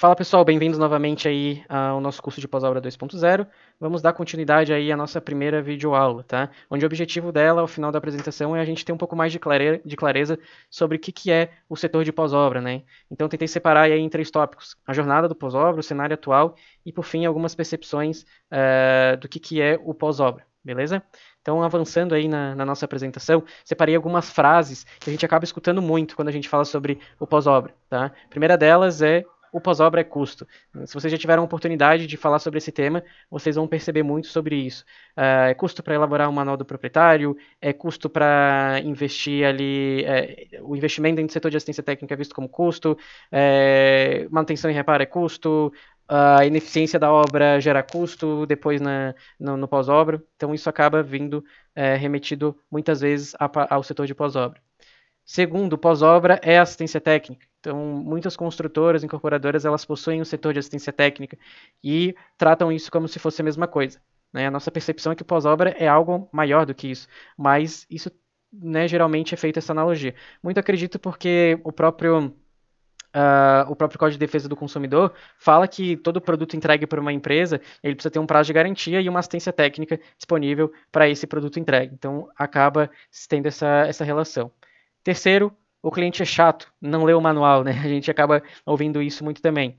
Fala pessoal, bem-vindos novamente aí ao nosso curso de pós-obra 2.0. Vamos dar continuidade aí à nossa primeira videoaula, tá? Onde o objetivo dela, ao final da apresentação, é a gente ter um pouco mais de clareza sobre o que é o setor de pós-obra, né? Então tentei separar aí em três tópicos: a jornada do pós-obra, o cenário atual e, por fim, algumas percepções do que é o pós-obra, beleza? Então, avançando aí na nossa apresentação, separei algumas frases que a gente acaba escutando muito quando a gente fala sobre o pós-obra, tá? A primeira delas é: o pós-obra é custo. Se vocês já tiveram a oportunidade de falar sobre esse tema, vocês vão perceber muito sobre isso. É custo para elaborar um manual do proprietário, é custo para investir ali, o investimento dentro do setor de assistência técnica é visto como custo, manutenção e reparo é custo, a ineficiência da obra gera custo depois no pós-obra, então isso acaba vindo remetido muitas vezes ao setor de pós-obra. Segundo, pós-obra é assistência técnica. Então, muitas construtoras, incorporadoras, elas possuem um setor de assistência técnica e tratam isso como se fosse a mesma coisa. Né? A nossa percepção é que pós-obra é algo maior do que isso, mas isso, né, geralmente é feita essa analogia. Muito acredito porque o próprio Código de Defesa do Consumidor fala que todo produto entregue por uma empresa, ele precisa ter um prazo de garantia e uma assistência técnica disponível para esse produto entregue. Então, acaba tendo essa relação. Terceiro, o cliente é chato, não lê o manual, né? A gente acaba ouvindo isso muito também.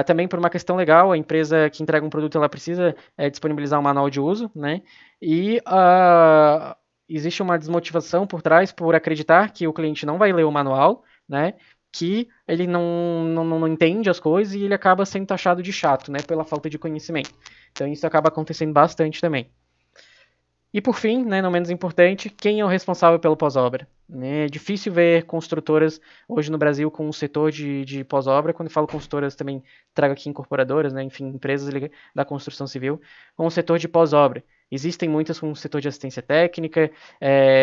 Também por uma questão legal, a empresa que entrega um produto ela precisa disponibilizar um manual de uso, né? E existe uma desmotivação por trás por acreditar que o cliente não vai ler o manual, né? Que ele não entende as coisas e ele acaba sendo taxado de chato, né? Pela falta de conhecimento. Então isso acaba acontecendo bastante também. E por fim, né, não menos importante, quem é o responsável pelo pós-obra? É difícil ver construtoras hoje no Brasil com um setor de pós-obra. Quando eu falo construtoras, também trago aqui incorporadoras, né, enfim, empresas da construção civil, com o setor de pós-obra. Existem muitas com o setor de assistência técnica,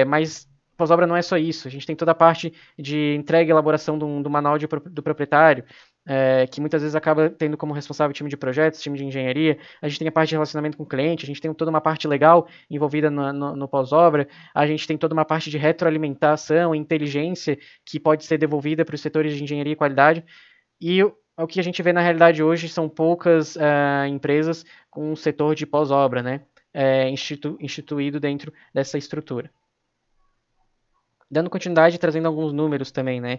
mas pós-obra não é só isso. A gente tem toda a parte de entrega e elaboração do manual do proprietário, que muitas vezes acaba tendo como responsável time de projetos, time de engenharia. A gente tem a parte de relacionamento com o cliente, a gente tem toda uma parte legal envolvida no pós-obra, a gente tem toda uma parte de retroalimentação, inteligência, que pode ser devolvida para os setores de engenharia e qualidade. E o que a gente vê na realidade hoje são poucas empresas com um setor de pós-obra, né? Instituído dentro dessa estrutura. Dando continuidade, trazendo alguns números também, né?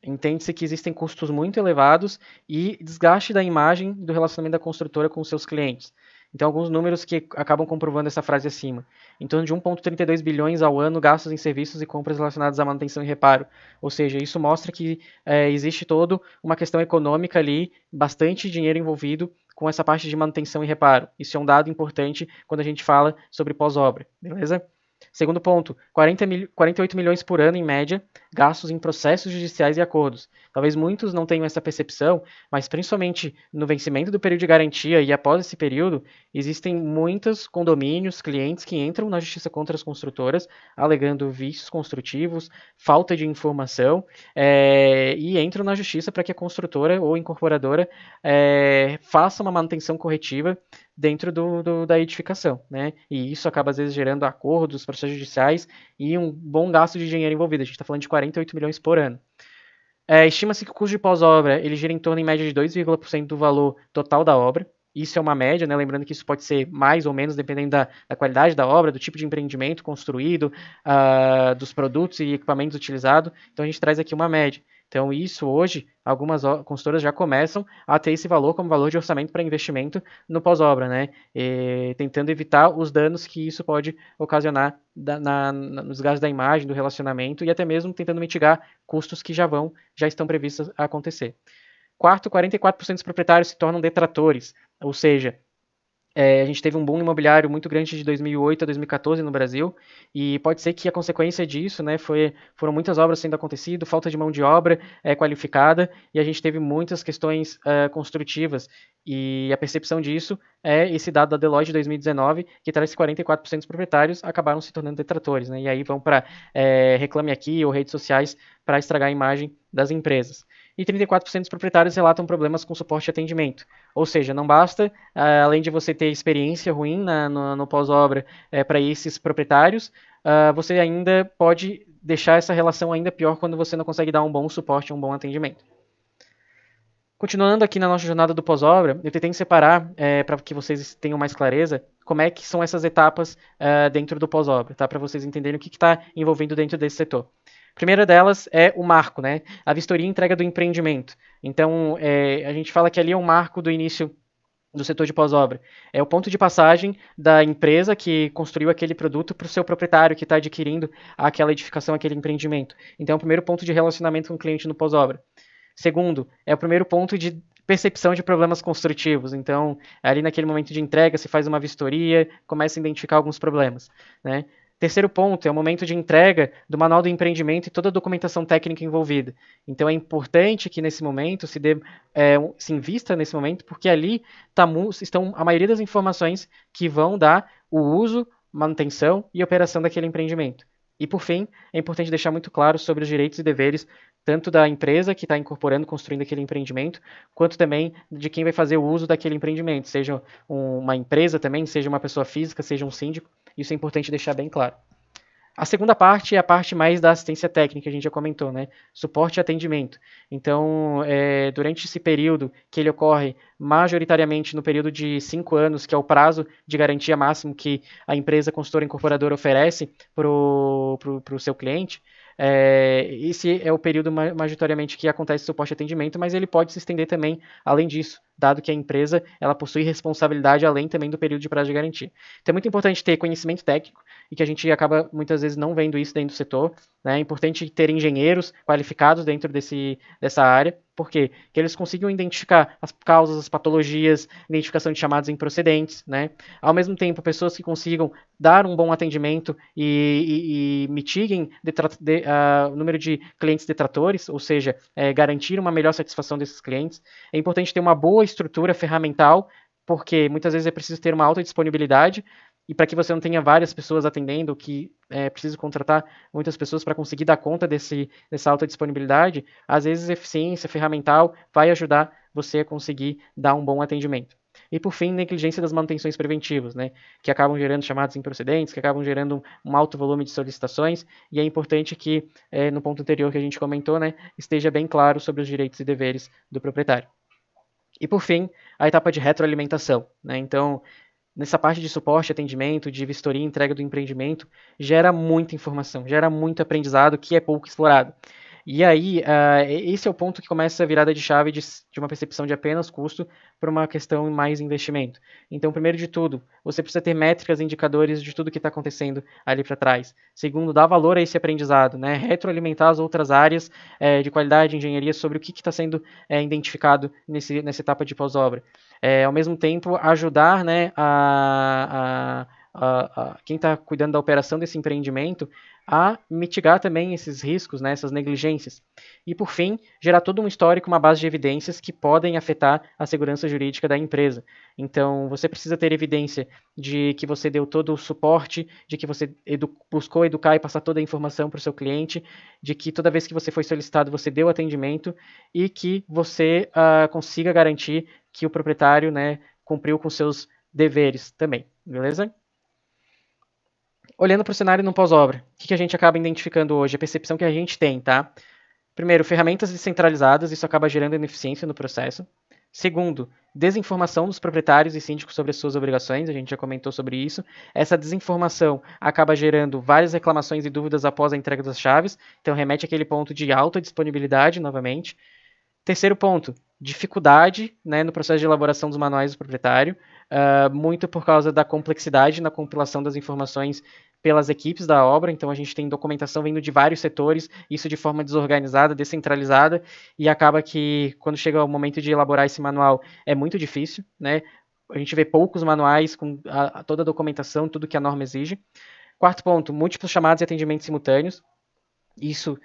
Entende-se que existem custos muito elevados e desgaste da imagem do relacionamento da construtora com seus clientes. Então, alguns números que acabam comprovando essa frase acima. Em torno de 1,32 bilhões ao ano gastos em serviços e compras relacionados à manutenção e reparo. Ou seja, isso mostra que existe toda uma questão econômica ali, bastante dinheiro envolvido com essa parte de manutenção e reparo. Isso é um dado importante quando a gente fala sobre pós-obra, beleza? Segundo ponto, 48 milhões por ano, em média, gastos em processos judiciais e acordos. Talvez muitos não tenham essa percepção, mas principalmente no vencimento do período de garantia e após esse período, existem muitos condomínios, clientes que entram na justiça contra as construtoras, alegando vícios construtivos, falta de informação, e entram na justiça para que a construtora ou incorporadora faça uma manutenção corretiva dentro da edificação, né? E isso acaba às vezes gerando acordos, processos judiciais e um bom gasto de dinheiro envolvido. A gente está falando de 48 milhões por ano. Estima-se que o custo de pós-obra ele gira em torno em média de 2,% do valor total da obra. Isso é uma média, né? Lembrando que isso pode ser mais ou menos dependendo da qualidade da obra, do tipo de empreendimento construído, dos produtos e equipamentos utilizados. Então a gente traz aqui uma média. Então isso hoje, algumas consultoras já começam a ter esse valor como valor de orçamento para investimento no pós-obra, né? Tentando evitar os danos que isso pode ocasionar nos gastos da imagem, do relacionamento e até mesmo tentando mitigar custos que já estão previstos a acontecer. Quarto, 44% dos proprietários se tornam detratores, ou seja, a gente teve um boom imobiliário muito grande de 2008 a 2014 no Brasil, e pode ser que a consequência disso, né, foram muitas obras sendo acontecido, falta de mão de obra qualificada, e a gente teve muitas questões construtivas, e a percepção disso é esse dado da Deloitte de 2019, que traz que 44% dos proprietários acabaram se tornando detratores, né, e aí vão para Reclame Aqui ou redes sociais para estragar a imagem das empresas. E 34% dos proprietários relatam problemas com suporte e atendimento. Ou seja, não basta, além de você ter experiência ruim no pós-obra para esses proprietários, você ainda pode deixar essa relação ainda pior quando você não consegue dar um bom suporte, um bom atendimento. Continuando aqui na nossa jornada do pós-obra, eu tentei separar, para que vocês tenham mais clareza, como é que são essas etapas dentro do pós-obra, tá? Para vocês entenderem o que está envolvendo dentro desse setor. A primeira delas é o marco, né? A vistoria e entrega do empreendimento. Então, a gente fala que ali é um marco do início do setor de pós-obra. É o ponto de passagem da empresa que construiu aquele produto para o seu proprietário que está adquirindo aquela edificação, aquele empreendimento. Então, é o primeiro ponto de relacionamento com o cliente no pós-obra. Segundo, é o primeiro ponto de percepção de problemas construtivos. Então, ali naquele momento de entrega, se faz uma vistoria, começa a identificar alguns problemas, né? Terceiro ponto é o momento de entrega do manual do empreendimento e toda a documentação técnica envolvida. Então é importante que nesse momento se invista nesse momento, porque ali estão a maioria das informações que vão dar o uso, manutenção e operação daquele empreendimento. E por fim, é importante deixar muito claro sobre os direitos e deveres tanto da empresa que está incorporando, construindo aquele empreendimento, quanto também de quem vai fazer o uso daquele empreendimento, seja uma empresa também, seja uma pessoa física, seja um síndico. Isso é importante deixar bem claro. A segunda parte é a parte mais da assistência técnica, que a gente já comentou, né? Suporte e atendimento. Então, durante esse período, que ele ocorre majoritariamente no período de 5 anos, que é o prazo de garantia máximo que a empresa consultora incorporadora oferece para o seu cliente, esse é o período majoritariamente que acontece suporte e atendimento, mas ele pode se estender também além disso, dado que a empresa ela possui responsabilidade além também do período de prazo de garantia. Então é muito importante ter conhecimento técnico e que a gente acaba muitas vezes não vendo isso dentro do setor, né? É importante ter engenheiros qualificados dentro dessa área, porque que eles consigam identificar as causas, as patologias, identificação de chamados improcedentes, né? Ao mesmo tempo, pessoas que consigam dar um bom atendimento e mitiguem o número de clientes detratores, ou seja, garantir uma melhor satisfação desses clientes. É importante ter uma boa estrutura ferramental, porque muitas vezes é preciso ter uma alta disponibilidade, e para que você não tenha várias pessoas atendendo, que é preciso contratar muitas pessoas para conseguir dar conta dessa alta disponibilidade, às vezes a eficiência ferramental vai ajudar você a conseguir dar um bom atendimento. E por fim, negligência das manutenções preventivas, né, que acabam gerando chamados improcedentes, que acabam gerando um alto volume de solicitações, e é importante que, no ponto anterior que a gente comentou, né, esteja bem claro sobre os direitos e deveres do proprietário. E por fim, a etapa de retroalimentação, né, então nessa parte de suporte, atendimento, de vistoria e entrega do empreendimento, gera muita informação, gera muito aprendizado que é pouco explorado. E aí, esse é o ponto que começa a virada de chave de uma percepção de apenas custo para uma questão mais investimento. Então, primeiro de tudo, você precisa ter métricas, indicadores de tudo que está acontecendo ali para trás. Segundo, dar valor a esse aprendizado, né? Retroalimentar as outras áreas de qualidade, de engenharia sobre o que está sendo identificado nessa etapa de pós-obra. Ao mesmo tempo, ajudar, né, quem está cuidando da operação desse empreendimento a mitigar também esses riscos, né, essas negligências. E, por fim, gerar todo um histórico, uma base de evidências que podem afetar a segurança jurídica da empresa. Então, você precisa ter evidência de que você deu todo o suporte, de que você buscou educar e passar toda a informação para o seu cliente, de que toda vez que você foi solicitado, você deu atendimento e que você consiga garantir que o proprietário, né, cumpriu com seus deveres também, beleza? Olhando para o cenário no pós-obra, o que a gente acaba identificando hoje? A percepção que a gente tem, tá? Primeiro, ferramentas descentralizadas, isso acaba gerando ineficiência no processo. Segundo, desinformação dos proprietários e síndicos sobre as suas obrigações, a gente já comentou sobre isso. Essa desinformação acaba gerando várias reclamações e dúvidas após a entrega das chaves, então remete àquele ponto de alta disponibilidade, novamente. Terceiro ponto, dificuldade, né, no processo de elaboração dos manuais do proprietário, muito por causa da complexidade na compilação das informações pelas equipes da obra, então a gente tem documentação vindo de vários setores, isso de forma desorganizada, descentralizada, e acaba que quando chega o momento de elaborar esse manual é muito difícil, né? A gente vê poucos manuais com toda a documentação, tudo que a norma exige. Quarto ponto, múltiplos chamados e atendimentos simultâneos. Isso,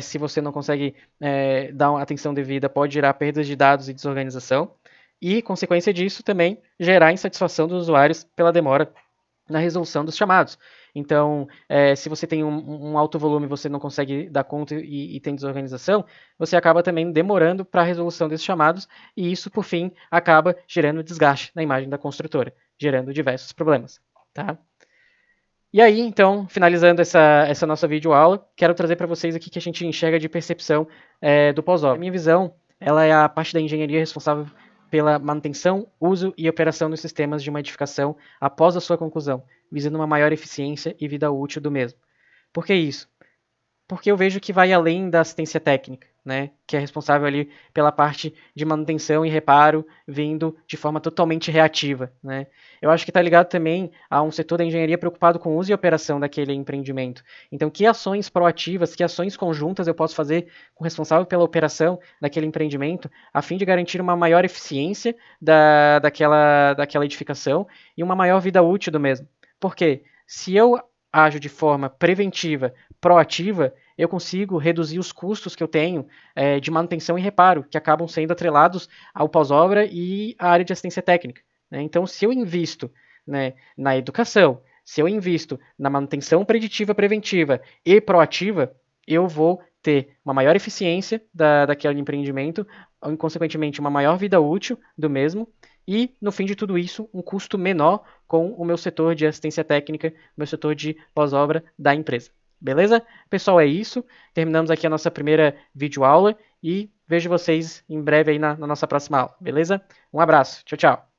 se você não consegue dar uma atenção devida, pode gerar perdas de dados e desorganização. E, consequência disso, também gerar insatisfação dos usuários pela demora na resolução dos chamados. Então, se você tem um alto volume e você não consegue dar conta e tem desorganização, você acaba também demorando para a resolução desses chamados, e isso, por fim, acaba gerando desgaste na imagem da construtora, gerando diversos problemas. Tá? E aí, então, finalizando essa nossa videoaula, quero trazer para vocês aqui que a gente enxerga de percepção do pós-obra. A minha visão ela é a parte da engenharia responsável pela manutenção, uso e operação dos sistemas de uma edificação após a sua conclusão, visando uma maior eficiência e vida útil do mesmo. Por que isso? Porque eu vejo que vai além da assistência técnica, né, que é responsável ali pela parte de manutenção e reparo, vindo de forma totalmente reativa, né. Eu acho que está ligado também a um setor da engenharia preocupado com o uso e operação daquele empreendimento. Então, que ações proativas, que ações conjuntas eu posso fazer com o responsável pela operação daquele empreendimento, a fim de garantir uma maior eficiência daquela edificação e uma maior vida útil do mesmo. Por quê? Se eu ajo de forma preventiva, proativa, eu consigo reduzir os custos que eu tenho de manutenção e reparo, que acabam sendo atrelados ao pós-obra e à área de assistência técnica. Né? Então, se eu invisto, né, na educação, se eu invisto na manutenção preditiva, preventiva e proativa, eu vou ter uma maior eficiência daquele empreendimento, consequentemente, uma maior vida útil do mesmo, e, no fim de tudo isso, um custo menor com o meu setor de assistência técnica, meu setor de pós-obra da empresa. Beleza? Pessoal, é isso. Terminamos aqui a nossa primeira videoaula e vejo vocês em breve aí na nossa próxima aula. Beleza? Um abraço. Tchau, tchau.